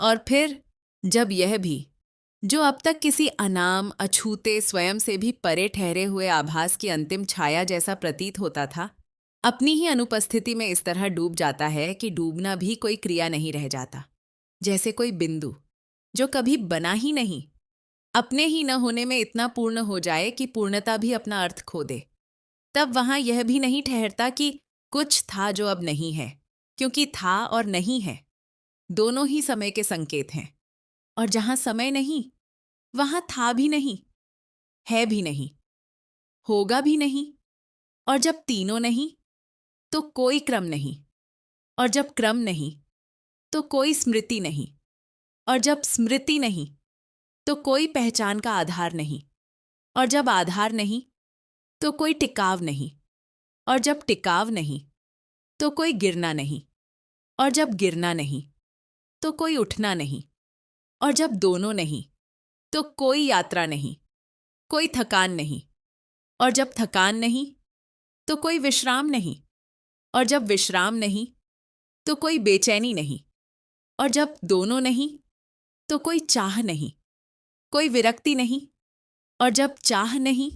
और फिर जब यह भी, जो अब तक किसी अनाम, अछूते, स्वयं से भी परे ठहरे हुए आभास की अंतिम छाया जैसा प्रतीत होता था, अपनी ही अनुपस्थिति में इस तरह डूब जाता है कि डूबना भी कोई क्रिया नहीं रह जाता। जैसे कोई बिंदु जो कभी बना ही नहीं, अपने ही न होने में इतना पूर्ण हो जाए कि पूर्णता भी अपना अर्थ खो दे। तब वहां यह भी नहीं ठहरता कि कुछ था जो अब नहीं है, क्योंकि था और नहीं है दोनों ही समय के संकेत हैं। और जहां समय नहीं, वहां था भी नहीं, है भी नहीं, होगा भी नहीं। और जब तीनों नहीं, तो कोई क्रम नहीं। और जब क्रम नहीं, तो कोई स्मृति नहीं। और जब स्मृति नहीं, तो कोई पहचान का आधार नहीं। और जब आधार नहीं, तो कोई टिकाव नहीं। और जब टिकाव नहीं, तो कोई गिरना नहीं। और जब गिरना नहीं, तो कोई उठना नहीं। और जब दोनों नहीं, तो कोई यात्रा नहीं, कोई थकान नहीं। और जब थकान नहीं, तो कोई विश्राम नहीं। और जब विश्राम नहीं, तो कोई बेचैनी नहीं। और जब दोनों नहीं, तो कोई चाह नहीं, कोई विरक्ति नहीं। और जब चाह नहीं,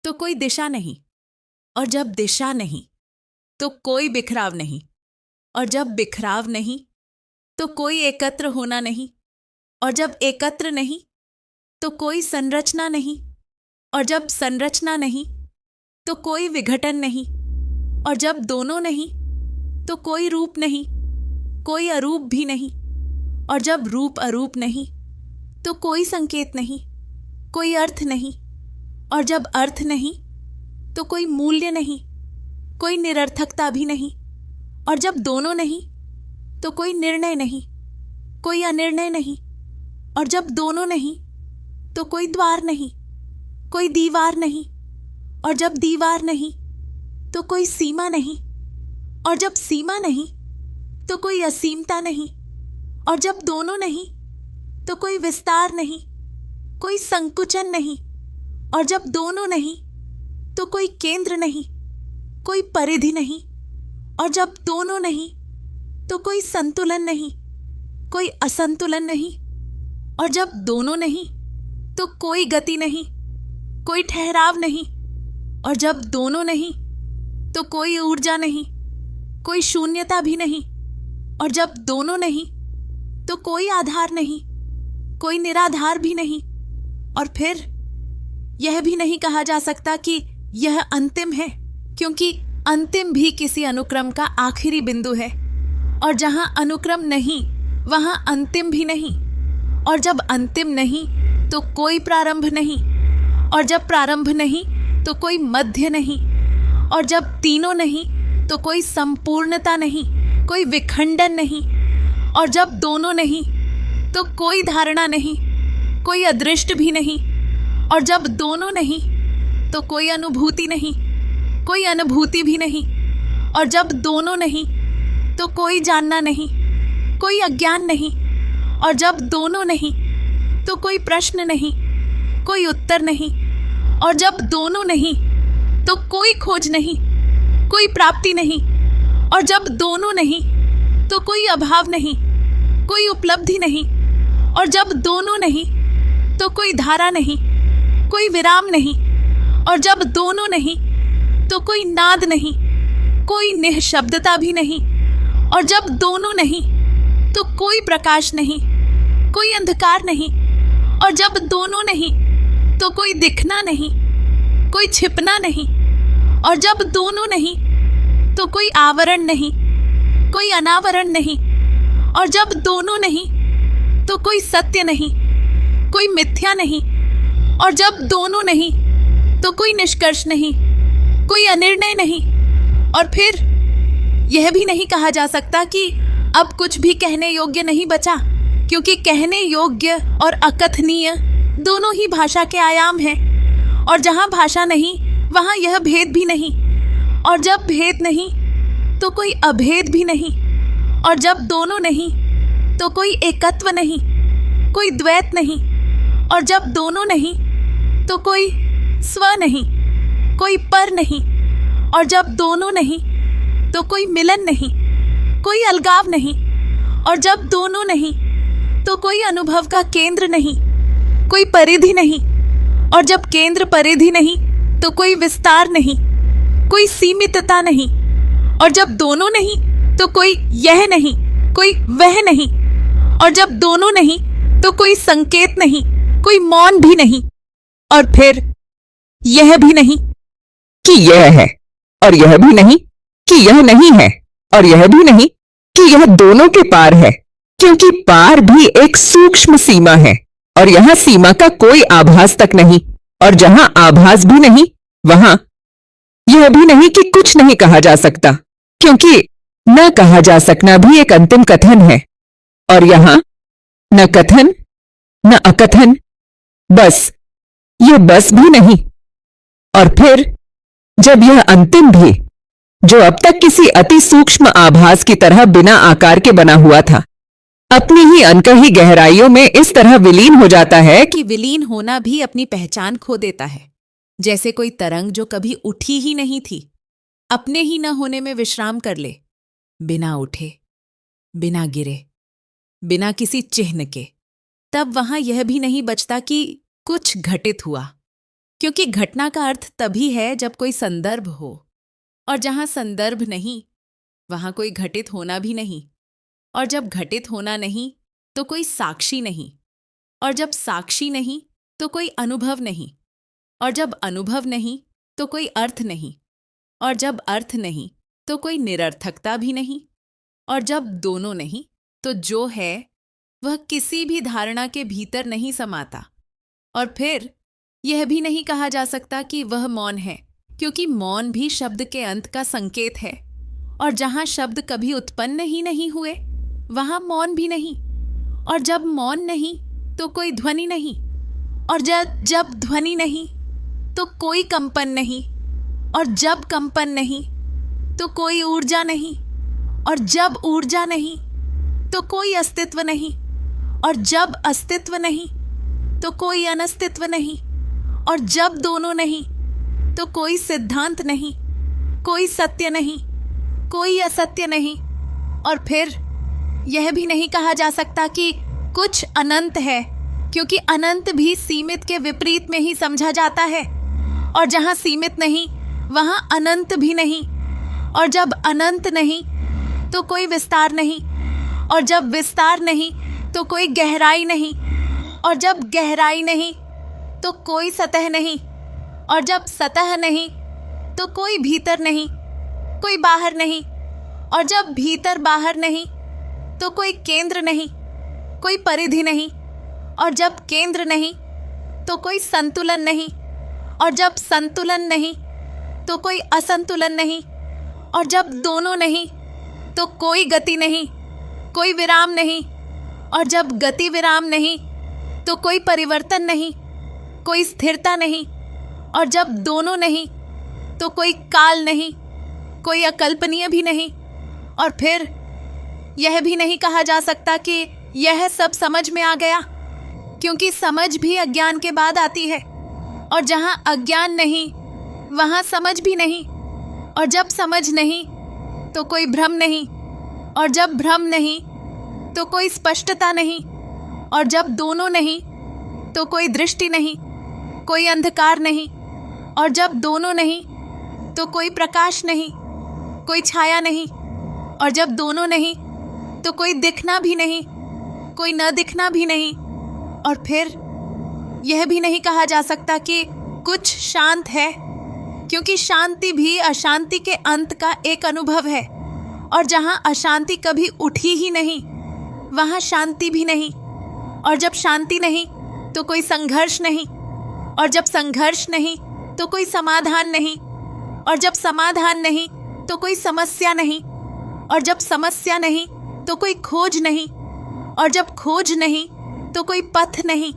तो कोई दिशा नहीं। और जब दिशा नहीं, तो कोई बिखराव नहीं। और जब बिखराव नहीं, तो कोई एकत्र होना नहीं। और जब एकत्र नहीं, तो कोई संरचना नहीं। और जब संरचना नहीं, तो कोई विघटन नहीं। और जब दोनों नहीं, तो कोई रूप नहीं, कोई अरूप भी नहीं। और जब रूप अरूप नहीं, तो कोई संकेत नहीं, कोई अर्थ नहीं। और जब अर्थ नहीं, तो कोई मूल्य नहीं, कोई निरर्थकता भी नहीं। और जब दोनों नहीं, तो कोई निर्णय नहीं, कोई अनिर्णय नहीं। और जब दोनों नहीं, तो कोई द्वार नहीं, कोई दीवार नहीं। और जब दीवार नहीं, तो कोई सीमा नहीं। और जब सीमा नहीं, तो कोई असीमता नहीं। और जब दोनों नहीं, तो कोई विस्तार नहीं, कोई संकुचन नहीं। और जब दोनों नहीं, तो कोई केंद्र नहीं, कोई परिधि नहीं। और जब दोनों नहीं, तो कोई संतुलन नहीं, कोई असंतुलन नहीं। और जब दोनों नहीं, तो कोई गति नहीं, कोई ठहराव नहीं। और जब दोनों नहीं, तो कोई ऊर्जा नहीं, कोई शून्यता भी नहीं। और जब दोनों नहीं, तो कोई आधार नहीं, कोई निराधार भी नहीं। और फिर यह भी नहीं कहा जा सकता कि यह अंतिम है, क्योंकि अंतिम भी किसी अनुक्रम का आखिरी बिंदु है। और जहां अनुक्रम नहीं, वहां अंतिम भी नहीं। और जब अंतिम नहीं, तो कोई प्रारंभ नहीं। और जब प्रारंभ नहीं, तो कोई मध्य नहीं। और जब तीनों नहीं, तो कोई संपूर्णता नहीं, कोई विखंडन नहीं। और जब दोनों नहीं, तो कोई धारणा नहीं, कोई अदृष्ट भी नहीं। और जब दोनों नहीं, तो कोई अनुभूति नहीं, कोई अनुभूति भी नहीं। और जब दोनों नहीं, तो कोई जानना नहीं, कोई अज्ञान नहीं। और जब दोनों नहीं, तो कोई प्रश्न नहीं, कोई उत्तर नहीं। और जब दोनों नहीं, तो कोई खोज नहीं, कोई प्राप्ति नहीं। और जब दोनों नहीं, तो कोई अभाव नहीं, कोई उपलब्धि नहीं। और जब दोनों नहीं, तो कोई धारा नहीं, कोई विराम नहीं। और जब दोनों नहीं, तो कोई नाद नहीं, कोई निःशब्दता भी नहीं। और जब दोनों नहीं, तो कोई प्रकाश नहीं, कोई अंधकार नहीं। और जब दोनों नहीं, तो कोई दिखना नहीं, कोई छिपना नहीं। और जब दोनों नहीं, तो कोई आवरण नहीं, कोई अनावरण नहीं। और जब दोनों नहीं, तो कोई सत्य नहीं, कोई मिथ्या नहीं। और जब दोनों नहीं, तो कोई निष्कर्ष नहीं, कोई अनिर्णय नहीं। और फिर यह भी नहीं कहा जा सकता कि अब कुछ भी कहने योग्य नहीं बचा, क्योंकि कहने योग्य और अकथनीय दोनों ही भाषा के आयाम हैं। और जहाँ भाषा नहीं, वहाँ यह भेद भी नहीं। और जब भेद नहीं, तो कोई अभेद भी नहीं। और जब दोनों नहीं, तो कोई एकत्व नहीं, कोई द्वैत नहीं। और जब दोनों नहीं, तो कोई स्व नहीं, कोई पर नहीं। और जब दोनों नहीं, तो कोई मिलन नहीं, कोई अलगाव नहीं। और जब दोनों नहीं, तो कोई अनुभव का केंद्र नहीं, कोई परिधि नहीं। और जब केंद्र परिधि नहीं तो कोई विस्तार नहीं, कोई सीमितता नहीं। और जब दोनों नहीं तो कोई यह नहीं, कोई वह नहीं। और जब दोनों नहीं तो कोई संकेत नहीं, कोई मौन भी नहीं। और फिर यह भी नहीं कि यह है, और यह भी नहीं कि यह नहीं है, और यह भी नहीं कि यह दोनों के पार है, क्योंकि पार भी एक सूक्ष्म सीमा है और यहां सीमा का कोई आभास तक नहीं। और जहां आभास भी नहीं वहां यह भी नहीं कि कुछ नहीं कहा जा सकता, क्योंकि न कहा जा सकना भी एक अंतिम कथन है। और यहां न कथन न अकथन, बस यह बस भी नहीं। और फिर जब यह अंतिम भी, जो अब तक किसी अति सूक्ष्म आभास की तरह बिना आकार के बना हुआ था, अपनी ही अनकही गहराइयों में इस तरह विलीन हो जाता है कि विलीन होना भी अपनी पहचान खो देता है। जैसे कोई तरंग जो कभी उठी ही नहीं थी, अपने ही न होने में विश्राम कर ले, बिना उठे, बिना गिरे, बिना किसी चिन्ह के। तब वहां यह भी नहीं बचता कि कुछ घटित हुआ, क्योंकि घटना का अर्थ तभी है जब कोई संदर्भ हो। और जहां संदर्भ नहीं वहां कोई घटित होना भी नहीं। और जब घटित होना नहीं तो कोई साक्षी नहीं। और जब साक्षी नहीं तो कोई अनुभव नहीं। और जब अनुभव नहीं तो कोई अर्थ नहीं। और जब अर्थ नहीं तो कोई निरर्थकता भी नहीं। और जब दोनों नहीं तो जो है वह किसी भी धारणा के भीतर नहीं समाता। और फिर यह भी नहीं कहा जा सकता कि वह मौन है, क्योंकि मौन भी शब्द के अंत का संकेत है। और जहां शब्द कभी उत्पन्न ही नहीं हुए वहां मौन भी नहीं। और जब मौन नहीं तो कोई ध्वनि नहीं। और जब ध्वनि नहीं तो कोई कंपन नहीं। और जब कंपन नहीं तो कोई ऊर्जा नहीं। और जब ऊर्जा नहीं तो कोई अस्तित्व नहीं। और जब अस्तित्व नहीं तो कोई अनस्तित्व नहीं। और जब दोनों नहीं तो कोई सिद्धांत नहीं, कोई सत्य नहीं, कोई असत्य नहीं। और फिर यह भी नहीं कहा जा सकता कि कुछ अनंत है, क्योंकि अनंत भी सीमित के विपरीत में ही समझा जाता है। और जहां सीमित नहीं वहां अनंत भी नहीं। और जब अनंत नहीं तो कोई विस्तार नहीं। और जब विस्तार नहीं तो कोई गहराई नहीं। और जब गहराई नहीं तो कोई सतह नहीं। और जब सतह नहीं तो कोई भीतर नहीं, कोई बाहर नहीं। और जब भीतर बाहर नहीं तो कोई केंद्र नहीं, कोई परिधि नहीं। और जब केंद्र नहीं तो कोई संतुलन नहीं। और जब संतुलन नहीं तो कोई असंतुलन नहीं। और जब दोनों नहीं तो कोई गति नहीं, कोई विराम नहीं। और जब गति विराम नहीं तो कोई परिवर्तन नहीं, कोई स्थिरता नहीं। और जब दोनों नहीं तो कोई काल नहीं, कोई अकल्पनीय भी नहीं। और फिर यह भी नहीं कहा जा सकता कि यह सब समझ में आ गया, क्योंकि समझ भी अज्ञान के बाद आती है। और जहां अज्ञान नहीं वहां समझ भी नहीं। और जब समझ नहीं तो कोई भ्रम नहीं। और जब भ्रम नहीं तो कोई स्पष्टता नहीं। और जब दोनों नहीं तो कोई दृष्टि नहीं, कोई अंधकार नहीं। और जब दोनों नहीं तो कोई प्रकाश नहीं, कोई छाया नहीं। और जब दोनों नहीं तो कोई दिखना भी नहीं, कोई न दिखना भी नहीं। और फिर यह भी नहीं कहा जा सकता कि कुछ शांत है, क्योंकि शांति भी अशांति के अंत का एक अनुभव है। और जहां अशांति कभी उठी ही नहीं वहां शांति भी नहीं। और जब शांति नहीं तो कोई संघर्ष नहीं। और जब संघर्ष नहीं तो कोई समाधान नहीं। और जब समाधान नहीं तो कोई समस्या नहीं। और जब समस्या नहीं तो कोई खोज नहीं। और जब खोज नहीं तो कोई पथ नहीं।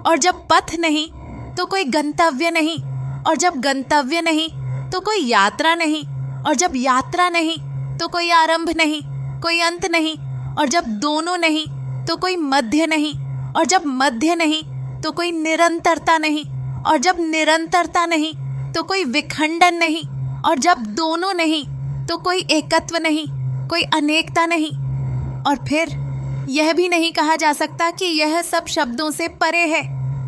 और जब पथ नहीं तो कोई गंतव्य नहीं। और जब गंतव्य नहीं तो कोई यात्रा नहीं। और जब यात्रा नहीं तो कोई आरंभ नहीं, कोई अंत नहीं। और जब दोनों नहीं तो कोई मध्य नहीं। और जब मध्य नहीं तो कोई निरंतरता नहीं। और जब निरंतरता नहीं तो कोई विखंडन नहीं। और जब दोनों नहीं तो कोई एकत्व नहीं, कोई अनेकता नहीं। और फिर यह भी नहीं कहा जा सकता कि यह सब शब्दों से परे है,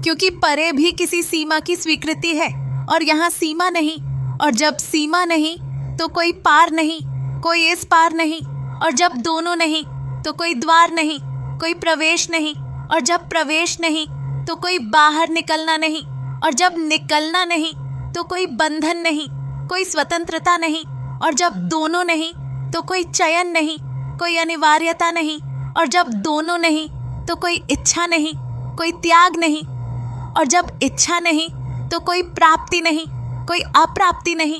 क्योंकि परे भी किसी सीमा की स्वीकृति है और यहाँ सीमा नहीं। और जब सीमा नहीं तो कोई पार नहीं, कोई इस पार नहीं। और जब दोनों नहीं तो कोई द्वार नहीं, कोई प्रवेश नहीं। और जब प्रवेश नहीं तो कोई बाहर निकलना नहीं। और जब निकलना नहीं तो कोई बंधन नहीं, कोई स्वतंत्रता नहीं। और जब दोनों नहीं तो कोई चयन नहीं, कोई अनिवार्यता नहीं। और जब दोनों नहीं तो कोई इच्छा नहीं, कोई त्याग नहीं। और जब इच्छा नहीं तो कोई प्राप्ति नहीं, कोई अप्राप्ति नहीं।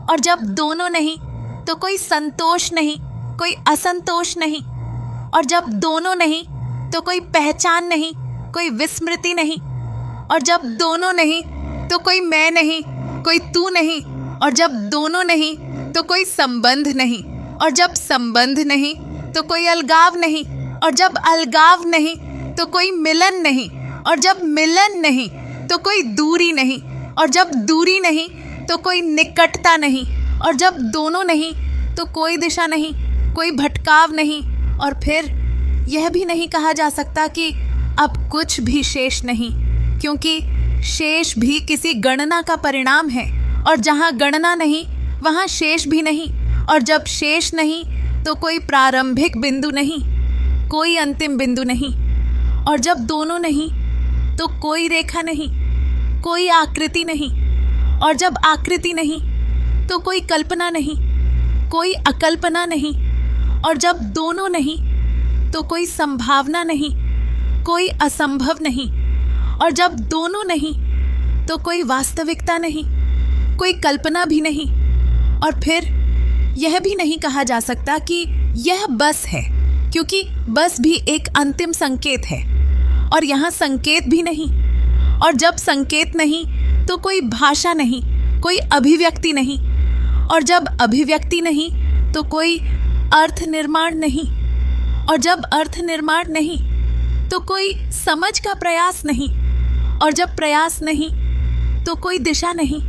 और जब दोनों नहीं तो कोई संतोष नहीं, कोई असंतोष नहीं। और जब दोनों नहीं तो कोई पहचान नहीं, कोई विस्मृति नहीं। और जब दोनों नहीं तो कोई मैं नहीं, कोई तू नहीं। और जब दोनों नहीं तो कोई संबंध नहीं। और जब संबंध नहीं तो कोई अलगाव नहीं। और जब अलगाव नहीं तो कोई मिलन नहीं। और जब मिलन नहीं तो कोई दूरी नहीं। और जब दूरी नहीं तो कोई निकटता नहीं। और जब दोनों नहीं तो कोई दिशा नहीं, कोई भटकाव नहीं। और फिर यह भी नहीं कहा जा सकता कि अब कुछ भी शेष नहीं, क्योंकि शेष भी किसी गणना का परिणाम है। और जहाँ गणना नहीं वहाँ शेष भी नहीं। और जब शेष नहीं तो कोई प्रारंभिक बिंदु नहीं, कोई अंतिम बिंदु नहीं। और जब दोनों नहीं तो कोई रेखा नहीं, कोई आकृति नहीं। और जब आकृति नहीं तो कोई कल्पना नहीं, कोई अकल्पना नहीं। और जब दोनों नहीं तो कोई संभावना नहीं, कोई असंभव नहीं। और जब दोनों नहीं तो कोई वास्तविकता नहीं, कोई कल्पना भी नहीं। और फिर यह भी नहीं कहा जा सकता कि यह बस है, क्योंकि बस भी एक अंतिम संकेत है और यहाँ संकेत भी नहीं। और जब संकेत नहीं तो कोई भाषा नहीं, कोई अभिव्यक्ति नहीं। और जब अभिव्यक्ति नहीं तो कोई अर्थ निर्माण नहीं। और जब अर्थ निर्माण नहीं तो कोई समझ का प्रयास नहीं। और जब प्रयास नहीं तो कोई दिशा नहीं।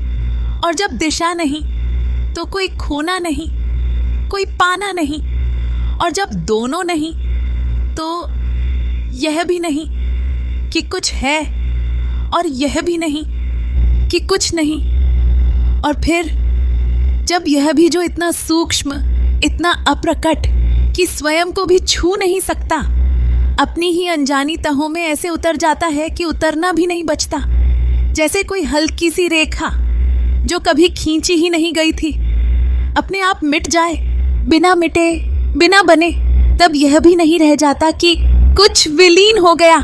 और जब दिशा नहीं तो कोई खोना नहीं, कोई पाना नहीं। और जब दोनों नहीं तो यह भी नहीं कि कुछ है और यह भी नहीं कि कुछ नहीं। और फिर जब यह भी जो इतना सूक्ष्म, इतना अप्रकट कि स्वयं को भी छू नहीं सकता, अपनी ही अनजानी तहों में ऐसे उतर जाता है कि उतरना भी नहीं बचता। जैसे कोई हल्की सी रेखा जो कभी खींची ही नहीं गई थी अपने आप मिट जाए, बिना मिटे, बिना बने। तब यह भी नहीं रह जाता कि कुछ विलीन हो गया,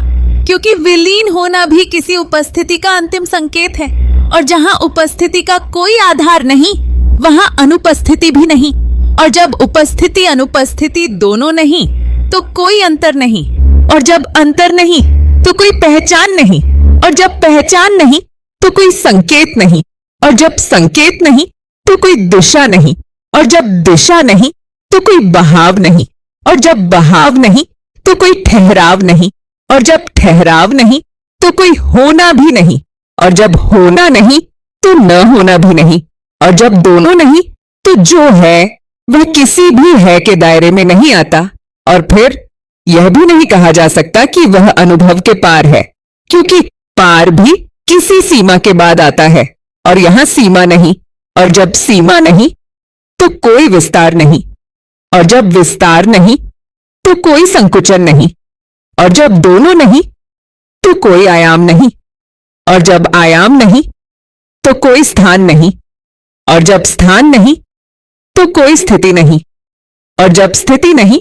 क्योंकि विलीन होना भी किसी उपस्थिति का अंतिम संकेत है। और जहाँ उपस्थिति का कोई आधार नहीं वहाँ अनुपस्थिति भी नहीं। और जब उपस्थिति अनुपस्थिति दोनों नहीं तो कोई अंतर नहीं। और जब अंतर नहीं तो कोई पहचान नहीं। और जब पहचान नहीं तो कोई संकेत नहीं। और जब संकेत नहीं तो कोई दिशा नहीं। और जब दिशा नहीं तो कोई बहाव नहीं। और जब बहाव नहीं तो कोई ठहराव नहीं। और जब ठहराव नहीं तो कोई होना भी नहीं। और जब होना नहीं तो न होना भी नहीं। और जब दोनों नहीं तो जो है वह किसी भी है के दायरे में नहीं आता। और फिर यह भी नहीं कहा जा सकता कि वह अनुभव के पार है, क्योंकि पार भी किसी सीमा के बाद आता है और यहां सीमा नहीं। और जब सीमा नहीं तो कोई विस्तार नहीं। और जब विस्तार नहीं तो कोई संकुचन नहीं। और जब दोनों नहीं तो कोई आयाम नहीं। और जब आयाम नहीं तो कोई स्थान नहीं। और जब स्थान नहीं तो कोई स्थिति नहीं। और जब स्थिति नहीं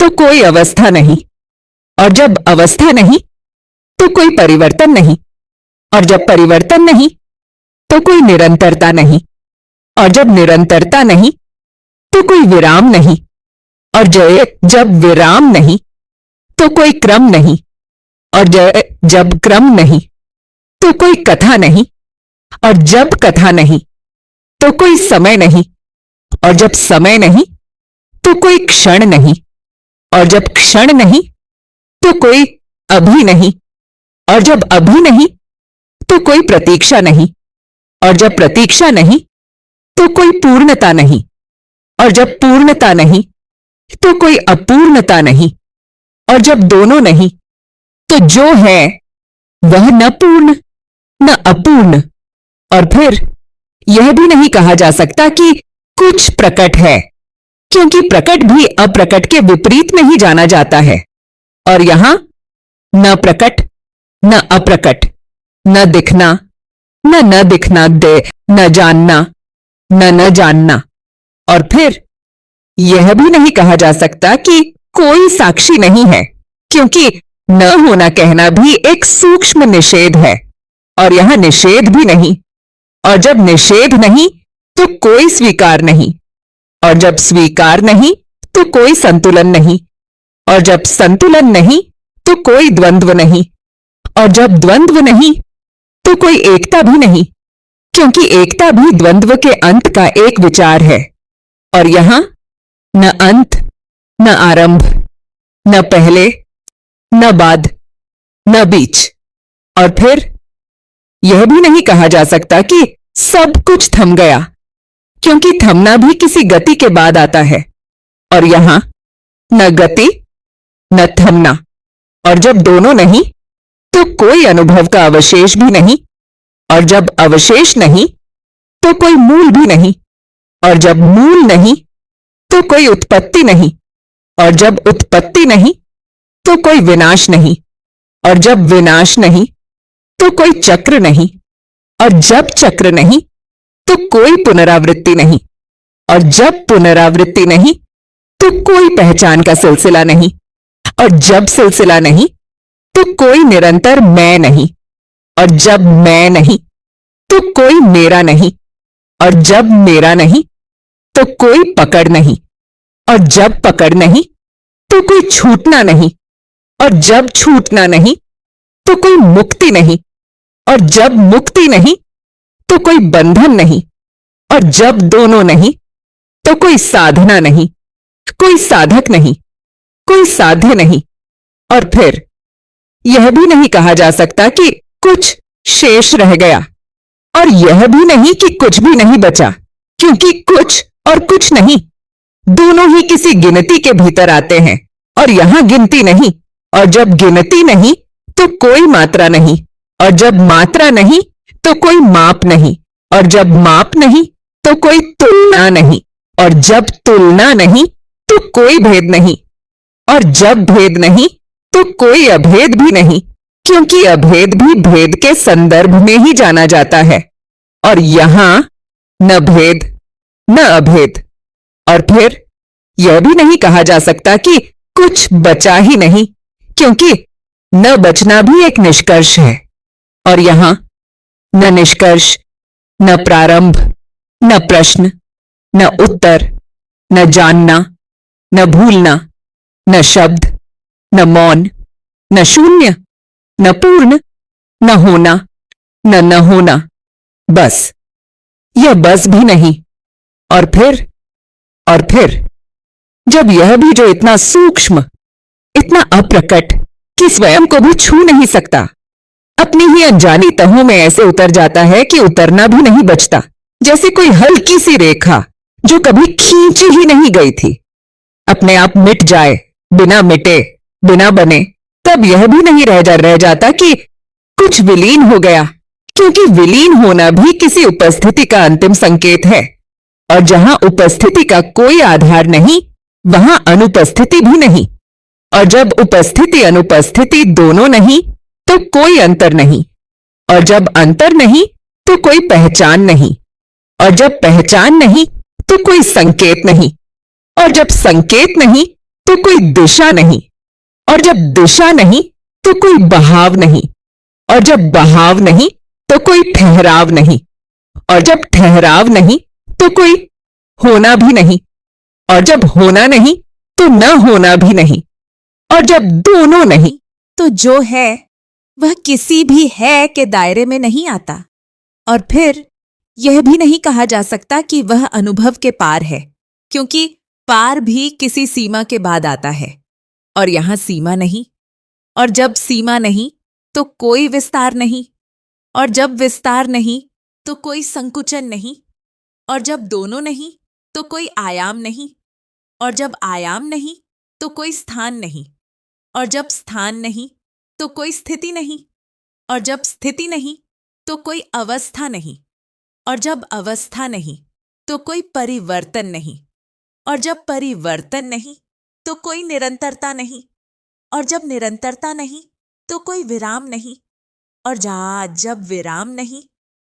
तो कोई अवस्था नहीं। और जब अवस्था नहीं तो कोई परिवर्तन नहीं। और जब परिवर्तन नहीं तो कोई निरंतरता नहीं। और जब निरंतरता नहीं तो कोई विराम नहीं। और जब विराम नहीं तो कोई क्रम नहीं। और जब क्रम नहीं तो कोई कथा नहीं। और जब कथा नहीं तो कोई समय नहीं। और जब समय नहीं तो कोई क्षण नहीं। और जब क्षण नहीं तो कोई अभी नहीं। और जब अभी नहीं तो कोई प्रतीक्षा नहीं। और जब प्रतीक्षा नहीं तो कोई पूर्णता नहीं। और जब पूर्णता नहीं तो कोई अपूर्णता नहीं। और जब दोनों नहीं, तो जो है वह न पूर्ण न अपूर्ण। और फिर यह भी नहीं कहा जा सकता कि कुछ प्रकट है, क्योंकि प्रकट भी अप्रकट के विपरीत में ही जाना जाता है। और यहां न प्रकट न अप्रकट, न दिखना न दिखना दे, न जानना न जानना। और फिर यह भी नहीं कहा जा सकता कि कोई साक्षी नहीं है, क्योंकि न होना कहना भी एक सूक्ष्म निषेध है, और यहां निषेध भी नहीं। और जब निषेध नहीं तो कोई स्वीकार नहीं, और जब स्वीकार नहीं तो कोई संतुलन नहीं, और जब संतुलन नहीं तो कोई द्वंद्व नहीं, और जब द्वंद्व नहीं तो कोई एकता भी नहीं, क्योंकि एकता भी द्वंद्व के अंत का एक विचार है। और यहां न अंत न आरंभ, न पहले न बाद, न बीच। और फिर यह भी नहीं कहा जा सकता कि सब कुछ थम गया, क्योंकि थमना भी किसी गति के बाद आता है। और यहां न गति न थमना, और जब दोनों नहीं तो कोई अनुभव का अवशेष भी नहीं, और जब अवशेष नहीं तो कोई मूल भी नहीं, और जब मूल नहीं तो कोई उत्पत्ति नहीं, और जब उत्पत्ति नहीं तो कोई विनाश नहीं, और जब विनाश नहीं तो कोई चक्र नहीं, और जब चक्र नहीं तो कोई पुनरावृत्ति नहीं, और जब पुनरावृत्ति नहीं तो कोई पहचान का सिलसिला नहीं, और जब सिलसिला नहीं तो कोई निरंतर मैं नहीं, और जब मैं नहीं तो कोई मेरा नहीं, और जब मेरा नहीं तो कोई पकड़ नहीं, और जब पकड़ नहीं तो कोई छूटना नहीं, और जब छूटना नहीं तो कोई मुक्ति नहीं, और जब मुक्ति नहीं तो कोई बंधन नहीं, और जब दोनों नहीं तो कोई साधना नहीं, कोई साधक नहीं, कोई साध्य नहीं। और फिर यह भी नहीं कहा जा सकता कि कुछ शेष रह गया, और यह भी नहीं कि कुछ भी नहीं बचा, क्योंकि कुछ और कुछ नहीं दोनों ही किसी गिनती के भीतर आते हैं, और यहां गिनती नहीं। और जब गिनती नहीं तो कोई मात्रा नहीं, और जब मात्रा नहीं तो कोई माप नहीं, और जब माप नहीं तो कोई तुलना नहीं, और जब तुलना नहीं तो कोई भेद नहीं, और जब भेद नहीं तो कोई अभेद भी नहीं, क्योंकि अभेद भी भेद के संदर्भ में ही जाना जाता है। और यहां न भेद न अभेद। और फिर यह भी नहीं कहा जा सकता कि कुछ बचा ही नहीं, क्योंकि न बचना भी एक निष्कर्ष है। और यहां न निष्कर्ष न प्रारंभ न प्रश्न न उत्तर न जानना न भूलना न शब्द न मौन न शून्य न पूर्ण न होना न होना, बस यह बस भी नहीं। और फिर जब यह भी जो इतना सूक्ष्म इतना अप्रकट कि स्वयं को भी छू नहीं सकता, अपनी ही अनजानी तहों में ऐसे उतर जाता है कि उतरना भी नहीं बचता, जैसे कोई हल्की सी रेखा जो कभी खींची ही नहीं गई थी अपने आप मिट जाए, बिना मिटे बिना बने। तब यह भी नहीं रह जाता कि कुछ विलीन हो गया, क्योंकि विलीन होना भी किसी उपस्थिति का अंतिम संकेत है, और जहां उपस्थिति का कोई आधार नहीं वहां अनुपस्थिति भी नहीं। और जब उपस्थिति अनुपस्थिति दोनों नहीं तो कोई अंतर नहीं, और जब अंतर नहीं तो कोई पहचान नहीं, और जब पहचान नहीं तो कोई संकेत नहीं, और जब संकेत नहीं तो कोई दिशा नहीं, और जब दिशा नहीं तो कोई बहाव नहीं, और जब बहाव नहीं तो कोई ठहराव नहीं, और जब ठहराव नहीं तो कोई होना भी नहीं, और जब होना नहीं तो न होना भी नहीं, और जब दोनों नहीं तो जो है वह किसी भी है के दायरे में नहीं आता। और फिर यह भी नहीं कहा जा सकता कि वह अनुभव के पार है, क्योंकि पार भी किसी सीमा के बाद आता है, और यहां सीमा नहीं। और जब सीमा नहीं तो कोई विस्तार नहीं, और जब विस्तार नहीं तो कोई संकुचन नहीं, और जब दोनों नहीं तो कोई आयाम नहीं, और जब आयाम नहीं तो कोई स्थान नहीं, और जब स्थान नहीं तो कोई स्थिति नहीं, और जब स्थिति नहीं तो कोई अवस्था नहीं, और जब अवस्था नहीं तो कोई परिवर्तन नहीं, और जब परिवर्तन नहीं तो कोई निरंतरता नहीं, और जब निरंतरता नहीं तो कोई विराम नहीं, और जब विराम नहीं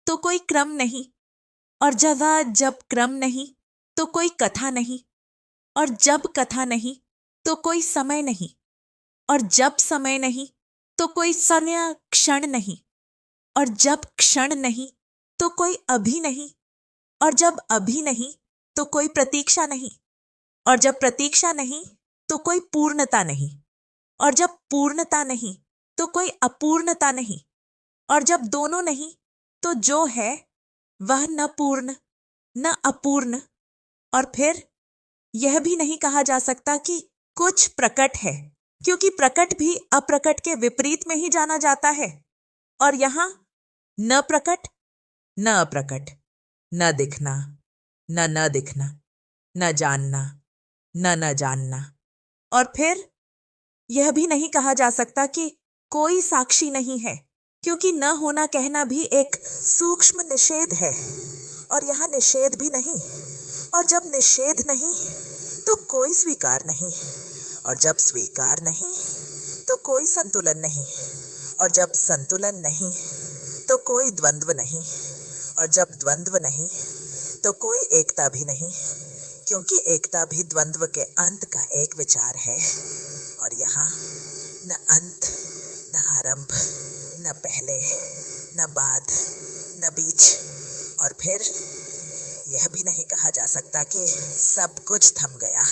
तो कोई क्रम नहीं, और जब क्रम नहीं तो कोई कथा नहीं, और जब कथा नहीं तो कोई समय नहीं, और जब समय नहीं तो कोई समय क्षण नहीं, और जब क्षण नहीं तो कोई अभी नहीं, और जब अभी नहीं तो कोई प्रतीक्षा नहीं, और जब प्रतीक्षा नहीं तो कोई पूर्णता नहीं, और जब पूर्णता नहीं तो कोई अपूर्णता नहीं, और जब दोनों नहीं तो जो है वह न पूर्ण न अपूर्ण। और फिर यह भी नहीं कहा जा सकता कि कुछ प्रकट है, क्योंकि प्रकट भी अप्रकट के विपरीत में ही जाना जाता है। और यहां न प्रकट न अप्रकट, न दिखना न दिखना, न जानना न जानना। और फिर यह भी नहीं कहा जा सकता कि कोई साक्षी नहीं है, क्योंकि न होना कहना भी एक सूक्ष्म निषेध है, और यहां निषेध भी नहीं। और जब निषेध नहीं तो कोई स्वीकार नहीं, और जब स्वीकार नहीं तो कोई संतुलन नहीं, और जब संतुलन नहीं तो कोई द्वंद्व नहीं, और जब द्वंद्व नहीं तो कोई एकता भी नहीं, क्योंकि एकता भी द्वंद्व के अंत का एक विचार है। और यहाँ न अंत न आरंभ, न पहले न बाद, न बीच। और फिर यह भी नहीं कहा जा सकता कि सब कुछ थम गया,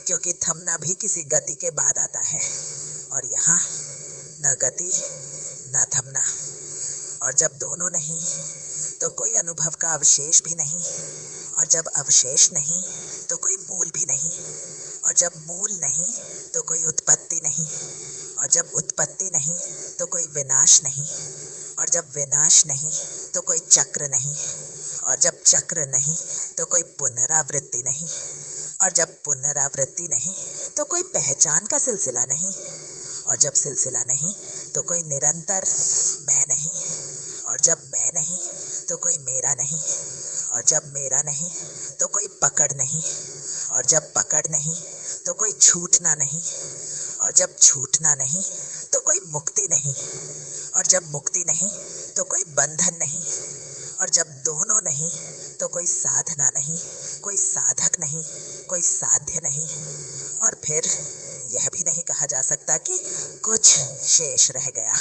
क्योंकि थमना भी किसी गति के बाद आता है। और यहाँ न गति न थमना, और जब दोनों नहीं तो कोई अनुभव का अवशेष भी नहीं, और जब अवशेष नहीं तो कोई मूल भी नहीं, और जब मूल नहीं तो कोई उत्पत्ति नहीं, और जब उत्पत्ति नहीं तो कोई विनाश नहीं, और जब विनाश नहीं तो कोई चक्र नहीं, और जब चक्र नहीं तो कोई पुनरावृत्ति नहीं, और जब पुनरावृत्ति नहीं तो कोई पहचान का सिलसिला नहीं, और जब सिलसिला नहीं तो कोई निरंतर मैं नहीं, और जब मैं नहीं तो कोई मेरा नहीं, और जब मेरा नहीं तो कोई पकड़ नहीं, और जब पकड़ नहीं तो कोई छूटना नहीं, और जब छूटना नहीं तो कोई मुक्ति नहीं, और जब मुक्ति नहीं तो कोई बंधन नहीं, और जब दोनों नहीं तो कोई साधना नहीं, कोई साधक नहीं, कोई साध्य नहीं। और फिर यह भी नहीं कहा जा सकता कि कुछ शेष रह गया,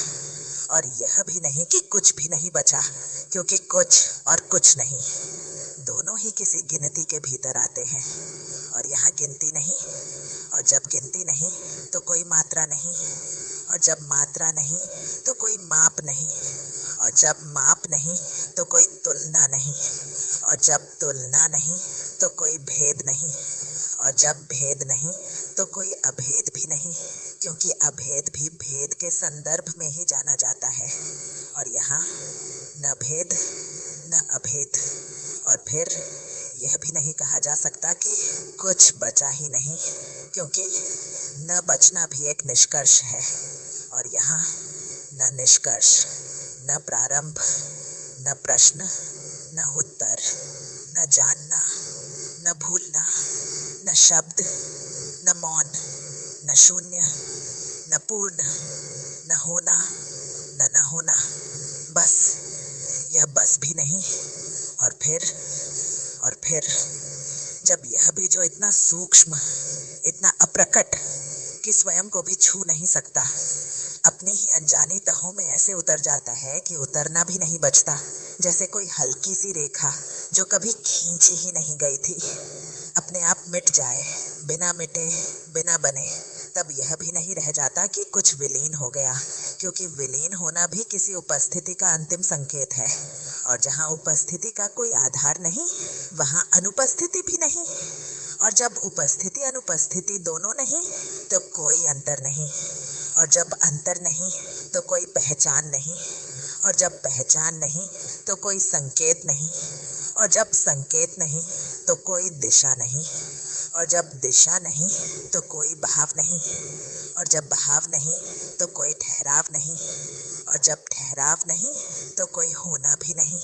और यह भी नहीं कि कुछ भी नहीं बचा, क्योंकि कुछ और कुछ नहीं दोनों ही किसी गिनती के भीतर आते हैं। और यहाँ गिनती नहीं, और जब गिनती नहीं तो कोई मात्रा नहीं, और जब मात्रा नहीं तो कोई माप नहीं, और जब माप नहीं तो कोई तुलना नहीं, और जब तुलना नहीं तो कोई भेद नहीं, और जब भेद नहीं तो कोई अभेद भी नहीं, क्योंकि अभेद भी भेद के संदर्भ में ही जाना जाता है। और यहाँ न भेद न अभेद। और फिर यह भी नहीं कहा जा सकता कि कुछ बचा ही नहीं, क्योंकि न बचना भी एक निष्कर्ष है। और यहाँ न निष्कर्ष, न प्रारंभ, न प्रश्न, न उत्तर, न जानना, न भूलना, न शब्द, न मौन, न शून्य, न पूर्ण, न होना, न होना। बस, यह बस भी नहीं। और फिर जब यह भी जो इतना सूक्ष्म, इतना अप्रकट कि स्वयं को भी छू नहीं सकता, अपनी ही अनजानी तहों में ऐसे उतर जाता है कि उतरना भी नहीं बचता, जैसे कोई हल्की सी रेखा जो कभी खींची ही नहीं गई थी अपने आप मिट जाए, बिना मिटे बिना बने। तब यह भी नहीं रह जाता कि कुछ विलीन हो गया, क्योंकि विलीन होना भी किसी उपस्थिति का अंतिम संकेत है। और जहाँ उपस्थिति का कोई आधार नहीं, वहाँ अनुपस्थिति भी नहीं। और जब उपस्थिति अनुपस्थिति दोनों नहीं तो कोई अंतर नहीं, और जब अंतर नहीं तो कोई पहचान नहीं, और जब पहचान नहीं तो कोई संकेत नहीं, और जब संकेत नहीं तो कोई दिशा नहीं, और जब दिशा नहीं तो कोई भाव नहीं, और जब भाव नहीं तो कोई ठहराव नहीं, और जब ठहराव नहीं तो कोई होना भी नहीं,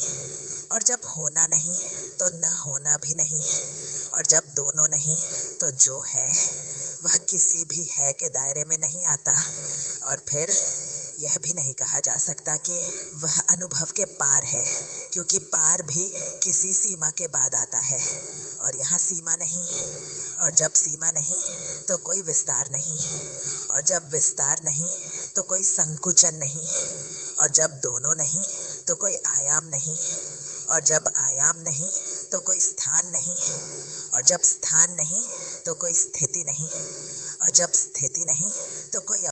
और जब होना नहीं तो न होना भी नहीं, और जब दोनों नहीं तो जो है वह किसी भी है के दायरे में नहीं आता। और फिर यह भी नहीं कहा जा सकता कि वह अनुभव के पार है, क्योंकि पार भी किसी सीमा के बाद आता है, और यहाँ सीमा नहीं। और जब सीमा नहीं तो कोई विस्तार नहीं, और जब विस्तार नहीं तो कोई संकुचन नहीं, और जब दोनों नहीं तो कोई आयाम नहीं, और जब आयाम नहीं तो कोई स्थान नहीं, और जब स्थान नहीं तो कोई स्थिति नहीं, और जब स्थिति नहीं तो कोई